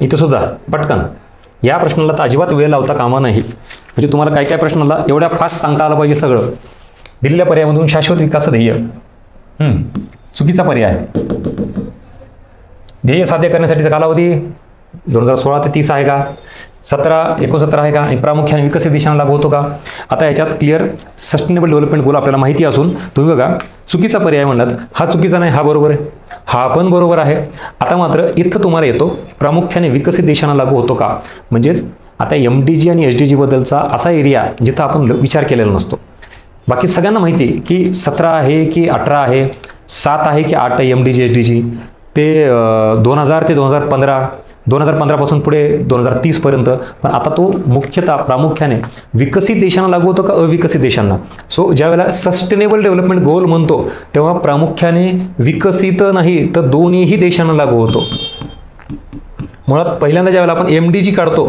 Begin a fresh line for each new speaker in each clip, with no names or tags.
इथं सुद्धा पटकन या प्रश्नाला तर अजिबात वेळ लावता कामा नाही. म्हणजे तुम्हाला काय काय प्रश्नाला एवढ्या फास्ट सांगता आलं पाहिजे सगळं. दिलेल्या पर्यायामधून शाश्वत विकास ध्येय चुकीचा पर्याय. ध्येय साध्य करण्यासाठीचा कालावधी 2016 ते 30 आहे का, 17-69 आहे का, आणि प्रामुख्याने विकसित देशांना लागू होतो का. आता याच्यात क्लिअर सस्टेनेबल डेव्हलपमेंट गोल आपल्याला माहिती असून तुम्ही बघा चुकीचा पर्याय म्हणलात, हा चुकीचा नाही, हा बरोबर आहे, हा पण बरोबर आहे. आता मात्र इथं तुम्हाला येतो प्रामुख्याने विकसित देशांना लागू होतो का. म्हणजेच आता MDG आणि SDG बद्दलचा असा एरिया जिथं आपण विचार केलेला नसतो. बाकी सगळ्यांना माहिती आहे की 17 आहे की 18 आहे, 7 आहे की 8 आहे MDG SDG. ते 2000 ते 2015, 2015 पासून पुढे 2030 पर्यंत. पण आता तो मुख्यतः प्रामुख्याने विकसित देशांना लागू होतो का अविकसित देशांना. सो ज्या वेळेला सस्टेनेबल डेव्हलपमेंट गोल म्हणतो तेव्हा प्रामुख्याने विकसित नाही तर दोन्हीही देशांना लागू होतो. मुळात पहिल्यांदा ज्या वेळेला आपण MDG काढतो,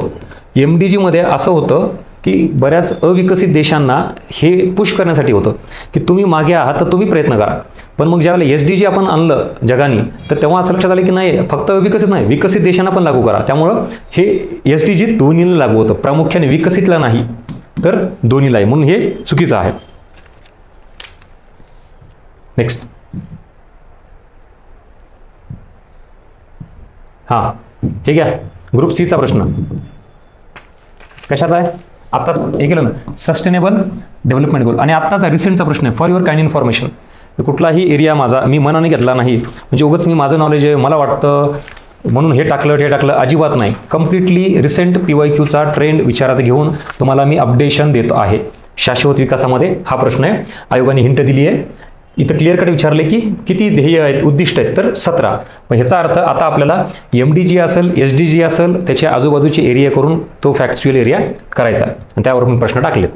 MDG मध्ये असं होतं की बऱ्याच अविकसित देशांना हे पुश करण्यासाठी होतं की तुम्ही मागे आहात तर तुम्ही प्रयत्न करा. पण मग ज्यावेळेला SDG आपण आणलं जगाने तर तेव्हा असं लक्षात आलं की नाही फक्त अविकसित नाही, विकसित देशांना पण लागू करा. त्यामुळं हे SDG दोन्हीला लागू होतं, प्रामुख्याने विकसितला नाही तर दोन्हीला आहे. म्हणून हे चुकीचं आहे. नेक्स्ट. हां हे घ्या ग्रुप Cचा प्रश्न. कशाचा आहे. आत्ताच हे केलं ना सस्टेनेबल डेव्हलपमेंट गोल. आणि आत्ताचा रिसेंटचा प्रश्न आहे फॉर युअर काइंड इन्फॉर्मेशन. कुठलाही एरिया माझा मी मनाने घेतला नाही, म्हणजे उगाच मी माझं नॉलेज आहे मला वाटतं म्हणून हे टाकलं अजिबात नाही. कम्प्लिटली रिसेंट PYQचा ट्रेंड विचारात घेऊन तुम्हाला मी अपडेशन देतो आहे. शाश्वत विकासामध्ये हा प्रश्न आहे, आयोगाने हिंट दिली आहे. इथं क्लिअर कट विचारले की किती ध्येय आहेत उद्दिष्ट आहेत तर 17. मग ह्याचा अर्थ आता आपल्याला MDG असेल SDG असेल त्याच्या आजूबाजूचे एरिया करून तो फॅक्च्युअल एरिया करायचा आणि त्यावर मी प्रश्न टाकलेत.